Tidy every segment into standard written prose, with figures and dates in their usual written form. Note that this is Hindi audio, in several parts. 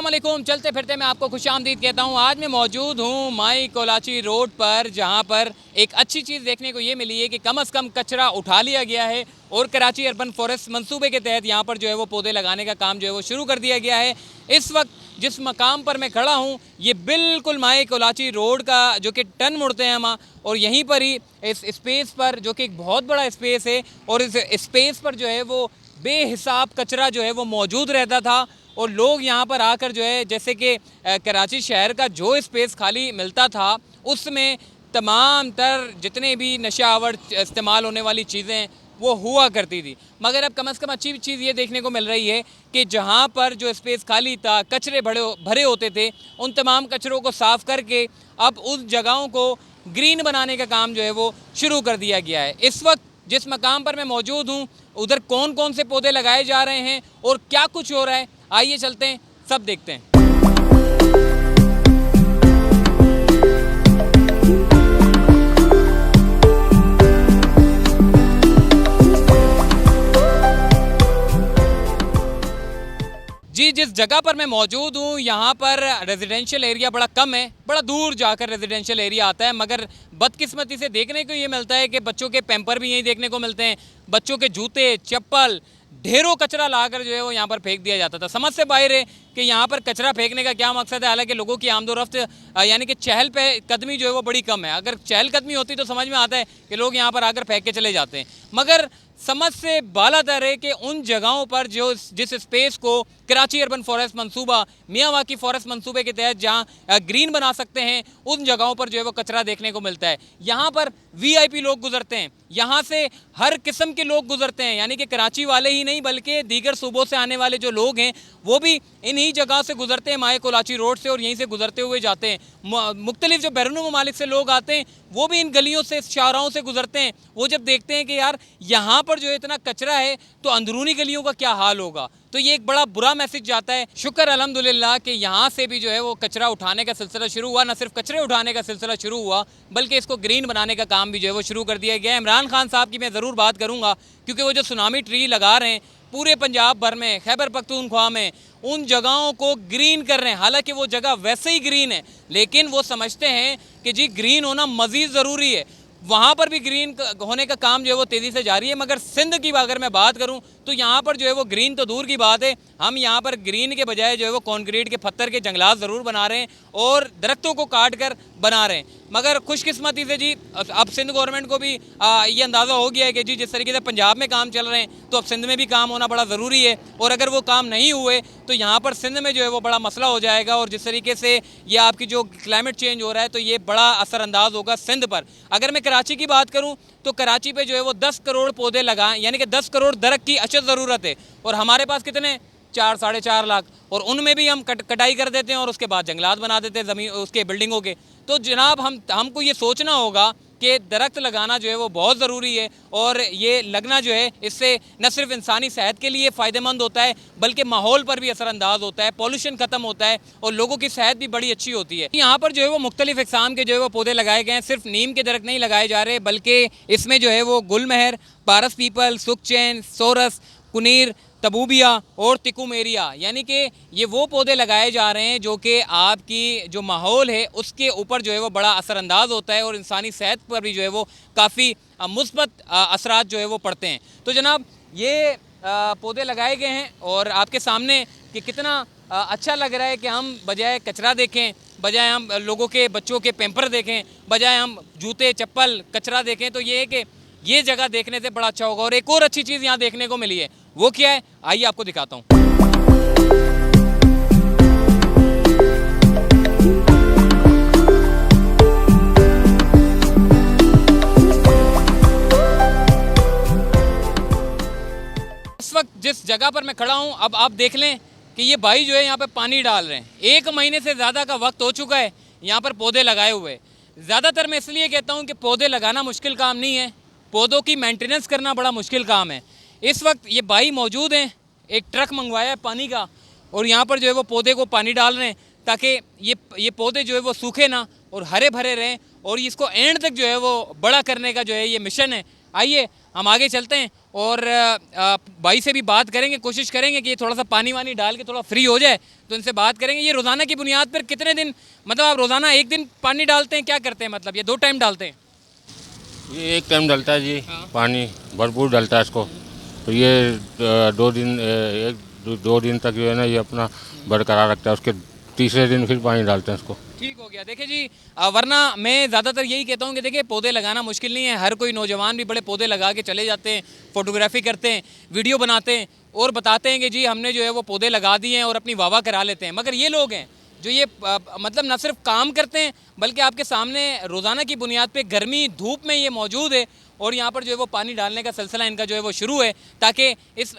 अस्सलामुअलैकुम। चलते फिरते मैं आपको खुशामदीद कहता हूँ। आज मैं मौजूद हूँ माई कोलाची रोड पर, जहाँ पर एक अच्छी चीज़ देखने को ये मिली है कि कम से कम कचरा उठा लिया गया है और कराची अर्बन फॉरेस्ट मंसूबे के तहत यहाँ पर जो है वो पौधे लगाने का काम जो है वो शुरू कर दिया गया है। इस वक्त जिस मकाम पर मैं खड़ा हूँ ये बिल्कुल माई कोलाची रोड का जो कि टर्न मुड़ते हैं हम, और यहीं पर ही इस स्पेस पर जो कि एक बहुत बड़ा स्पेस है और इस स्पेस पर जो है वो बेहिसाब कचरा जो है वो मौजूद रहता था। और लोग यहाँ पर आकर जो है, जैसे कि कराची शहर का जो स्पेस खाली मिलता था उसमें तमाम तर जितने भी नशावर इस्तेमाल होने वाली चीज़ें वो हुआ करती थी। मगर अब कम से कम अच्छी चीज़ ये देखने को मिल रही है कि जहाँ पर जो स्पेस खाली था, कचरे भरे होते थे, उन तमाम कचरों को साफ़ करके अब उस जगहों को ग्रीन बनाने का काम जो है वो शुरू कर दिया गया है। इस वक्त जिस मकाम पर मैं मौजूद हूँ उधर कौन कौन से पौधे लगाए जा रहे हैं और क्या कुछ हो रहा है, आइए चलते हैं, सब देखते हैं। जी, जिस जगह पर मैं मौजूद हूँ यहाँ पर रेजिडेंशियल एरिया बड़ा कम है, बड़ा दूर जाकर रेजिडेंशियल एरिया आता है। मगर बदकिस्मती से देखने को ये मिलता है कि बच्चों के पैम्पर भी यहीं देखने को मिलते हैं, बच्चों के जूते चप्पल ढेरों कचरा लाकर जो है वो यहाँ पर फेंक दिया जाता था। समझ से बाहर है कि यहाँ पर कचरा फेंकने का क्या मकसद है। हालांकि लोगों की आमदोरफ्त यानी कि चहल पे कदमी जो है वो बड़ी कम है। अगर चहल कदमी होती तो समझ में आता है कि लोग यहाँ पर आकर फेंक के चले जाते हैं। मगर समझ से बालातर है कि उन जगहों पर जो जिस स्पेस को कराची अर्बन फॉरेस्ट मंसूबा मियावाकी फॉरेस्ट मंसूबे के तहत जहाँ ग्रीन बना सकते हैं, उन जगहों पर जो है वो कचरा देखने को मिलता है। यहाँ पर वीआईपी लोग गुजरते हैं, यहाँ से हर किस्म के लोग गुजरते हैं, यानी कि कराची वाले ही नहीं बल्कि दीगर सूबों से आने वाले जो लोग हैं वो भी इन्हीं जगह से गुजरते हैं, माए कोलाची रोड से, और यहीं से गुजरते हुए जाते हैं। मुख्तलिफ जो बैरून ममालिक से लोग आते हैं वो भी इन गलियों से, इस शाहराहों से गुजरते हैं। वो जब देखते हैं कि यार यहाँ पर जो है इतना कचरा है तो अंदरूनी गलियों का क्या हाल होगा, तो ये एक बड़ा बुरा मैसेज जाता है। शुक्र अल्हम्दुलिल्लाह कि यहाँ से भी जो है वो कचरा उठाने का सिलसिला शुरू हुआ। न सिर्फ कचरे उठाने का सिलसिला शुरू हुआ बल्कि इसको ग्रीन बनाने का काम भी जो है वो शुरू कर दिया गया है। इमरान खान साहब की मैं ज़रूर बात करूँगा, क्योंकि वो जो सुनामी ट्री लगा रहे हैं पूरे पंजाब भर में, खैबर पख्तूनख्वा में, उन जगहों को ग्रीन कर रहे हैं। हालांकि वो जगह वैसे ही ग्रीन है, लेकिन वो समझते हैं कि जी ग्रीन होना मज़ीद ज़रूरी है। वहाँ पर भी ग्रीन होने का काम जो है वो तेज़ी से जारी है। मगर सिंध की अगर मैं बात करूँ तो यहाँ पर जो है वो ग्रीन तो दूर की बात है, हम यहाँ पर ग्रीन के बजाय जो है वो कंक्रीट के पत्थर के जंगलात ज़रूर बना रहे हैं और दरख्तों को काट कर बना रहे हैं। मगर खुशकिस्मती से जी अब सिंध गवर्नमेंट को भी ये अंदाज़ा हो गया है कि जी जिस तरीके से पंजाब में काम चल रहे हैं तो अब सिंध में भी काम होना बड़ा ज़रूरी है, और अगर वो काम नहीं हुए तो यहाँ पर सिंध में जो है वो बड़ा मसला हो जाएगा। और जिस तरीके से ये आपकी जो क्लाइमेट चेंज हो रहा है तो ये बड़ा असरअंदाज होगा सिंध पर। अगर मैं कराची की बात करूँ तो कराची पे जो है वो 10 करोड़ पौधे लगाएं, यानी कि 10 करोड़ दरख्त की अशद ज़रूरत है, और हमारे पास कितने 4 साढ़े 4 लाख, और उनमें भी हम कटाई कर देते हैं और उसके बाद जंगलात बना देते हैं ज़मीन उसके बिल्डिंगों के। तो जनाब हमको ये सोचना होगा कि दरख्त लगाना जो है वो बहुत ज़रूरी है, और ये लगना जो है इससे न सिर्फ इंसानी सेहत के लिए फ़ायदेमंद होता है बल्कि माहौल पर भी असरअंदाज होता है, पॉल्यूशन ख़त्म होता है और लोगों की सेहत भी बड़ी अच्छी होती है। यहाँ पर जो है वो मुख्तलिफ इक़साम के जो है वो पौधे लगाए गए हैं। सिर्फ नीम के दरख्त नहीं लगाए जा रहे बल्कि इसमें जो है वो गुलमहर, पारस पीपल, सुखचैन, सोरस, कुनीर, तबूबिया और तिकुमेरिया, यानी कि ये वो पौधे लगाए जा रहे हैं जो कि आपकी जो माहौल है उसके ऊपर जो है वो बड़ा असरअंदाज होता है और इंसानी सेहत पर भी जो है वो काफ़ी मुस्बत असरात जो है वो पड़ते हैं। तो जनाब ये पौधे लगाए गए हैं और आपके सामने कि कितना अच्छा लग रहा है कि हम बजाय कचरा देखें, बजाय हम लोगों के बच्चों के पैम्पर देखें, बजाय हम जूते चप्पल कचरा देखें, तो ये है कि ये जगह देखने से बड़ा अच्छा होगा। और एक और अच्छी चीज़ यहाँ देखने को मिली है, वो क्या है आइए आपको दिखाता हूँ। इस वक्त जिस जगह पर मैं खड़ा हूँ अब आप देख लें कि ये भाई जो है यहाँ पे पानी डाल रहे हैं। 1 महीने से ज़्यादा का वक्त हो चुका है यहाँ पर पौधे लगाए हुए। ज़्यादातर मैं इसलिए कहता हूँ कि पौधे लगाना मुश्किल काम नहीं है, पौधों की मेंटेनेंस करना बड़ा मुश्किल काम है। इस वक्त ये भाई मौजूद हैं, एक ट्रक मंगवाया है पानी का, और यहाँ पर जो है वो पौधे को पानी डाल रहे हैं ताकि ये पौधे जो है वो सूखे ना और हरे भरे रहें, और इसको एंड तक जो है वो बड़ा करने का जो है ये मिशन है। आइए हम आगे चलते हैं और भाई से भी बात करेंगे, कोशिश करेंगे कि ये थोड़ा सा पानी वानी डाल के थोड़ा फ्री हो जाए तो इनसे बात करेंगे। ये रोज़ाना की बुनियाद पर कितने दिन, मतलब आप रोज़ाना एक दिन पानी डालते हैं, क्या करते हैं, मतलब ये 2 टाइम डालते हैं? ये एक टाइम डलता है जी। हाँ। पानी भरपूर डलता है इसको। तो ये 2 दिन तक जो है ना ये अपना बरकरार रखता है। उसके तीसरे दिन फिर पानी डालते हैं इसको। ठीक हो गया। देखिए जी, वरना मैं ज़्यादातर यही कहता हूँ कि देखिए पौधे लगाना मुश्किल नहीं है, हर कोई नौजवान भी बड़े पौधे लगा के चले जाते हैं, फोटोग्राफी करते हैं, वीडियो बनाते हैं और बताते हैं कि जी हमने जो है वो पौधे लगा दिए हैं और अपनी वाह करा लेते हैं। मगर ये लोग हैं जो ये मतलब न सिर्फ काम करते हैं बल्कि आपके सामने रोज़ाना की बुनियाद पे गर्मी धूप में ये मौजूद है और यहाँ पर जो है वो पानी डालने का सिलसिला इनका जो है वो शुरू है ताकि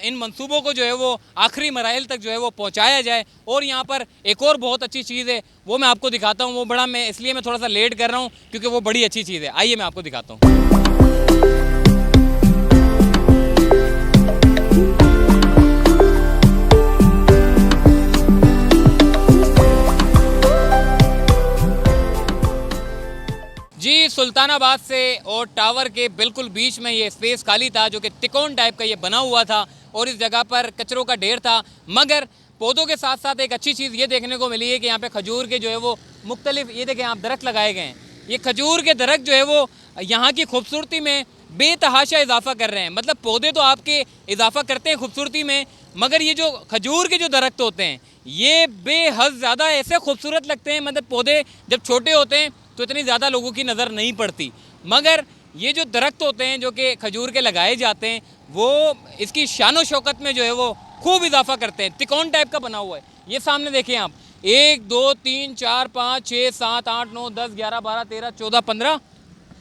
इन मंसूबों को जो है वो आखिरी मराइल तक जो है वो पहुँचाया जाए। और यहाँ पर एक और बहुत अच्छी चीज़ है, वो मैं आपको दिखाता हूँ। वो बड़ा मैं इसलिए मैं थोड़ा सा लेट कर रहा हूँ क्योंकि वो बड़ी अच्छी चीज़ है। आइए मैं आपको दिखाता हूँ। जी, सुल्तानाबाद से और टावर के बिल्कुल बीच में ये स्पेस खाली था जो कि तिकोन टाइप का ये बना हुआ था और इस जगह पर कचरों का ढेर था। मगर पौधों के साथ साथ एक अच्छी चीज़ ये देखने को मिली है कि यहाँ पे खजूर के जो है वो मुख्तलिफ, ये देखें आप, दरख्त लगाए गए हैं। ये खजूर के दरख्त जो है वो यहाँ की खूबसूरती में बेतहाशा इजाफा कर रहे हैं। मतलब पौधे तो आपके इजाफा करते हैं खूबसूरती में, मगर ये जो खजूर के जो दरख्त होते हैं ये बेहद ज़्यादा ऐसे खूबसूरत लगते हैं। मतलब पौधे जब छोटे होते हैं तो इतनी ज़्यादा लोगों की नज़र नहीं पड़ती, मगर ये जो दरख्त होते हैं जो कि खजूर के लगाए जाते हैं वो इसकी शान शौकत में जो है वो खूब इजाफा करते हैं। तिकोन टाइप का बना हुआ है। ये सामने देखें आप, 1 2 3 4 5 6 7 8 9 10 11 12 13 14 15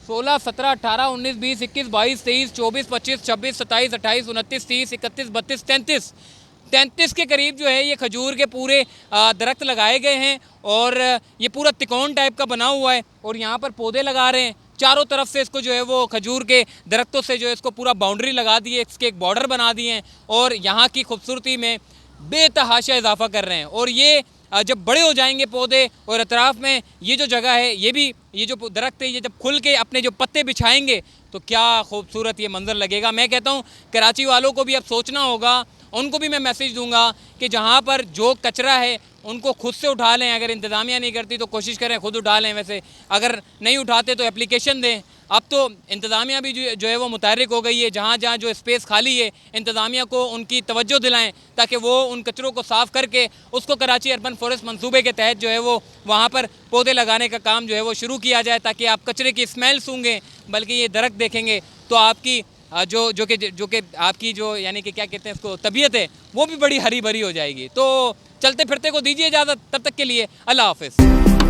16 17 18 19 20 21 22 23 24 25 26 27 28 29 30 31 32 33 के करीब जो है ये खजूर के पूरे दरख्त लगाए गए हैं और ये पूरा तिकोन टाइप का बना हुआ है और यहाँ पर पौधे लगा रहे हैं चारों तरफ से। इसको जो है वो खजूर के दरख्तों से जो है इसको पूरा बाउंड्री लगा दी है, इसके एक बॉर्डर बना दिए हैं और यहाँ की खूबसूरती में बेतहाशा इजाफा कर रहे हैं। और ये जब बड़े हो जाएंगे पौधे और अतराफ़ में ये जो जगह है ये भी, ये जो दरख्त है ये जब खुल के अपने जो पत्ते बिछाएंगे तो क्या खूबसूरत ये मंजर लगेगा। मैं कहता हूँ कराची वालों को भी अब सोचना होगा, उनको भी मैं मैसेज दूंगा कि जहाँ पर जो कचरा है उनको खुद से उठा लें। अगर इंतज़ामिया नहीं करती तो कोशिश करें खुद उठा लें, वैसे अगर नहीं उठाते तो एप्लीकेशन दें। अब तो इंतज़ामिया भी जो है वो मुतहरिक हो गई है, जहाँ जहाँ जो स्पेस खाली है इंतज़ामिया को उनकी तवज्जो दिलाएं ताकि वो उन कचरों को साफ़ करके उसको कराची अर्बन फॉरेस्ट मंसूबे के तहत जो है वो वहाँ पर पौधे लगाने का काम जो है वो शुरू किया जाए ताकि आप कचरे की स्मेल सूंघें, बल्कि ये दरख्त देखेंगे तो आपकी जो कि आपकी जो यानी कि क्या कहते हैं इसको, तबीयत है वो भी बड़ी हरी भरी हो जाएगी। तो चलते फिरते को दीजिए इजाज़त, तब तक के लिए अल्लाह हाफ़िज़।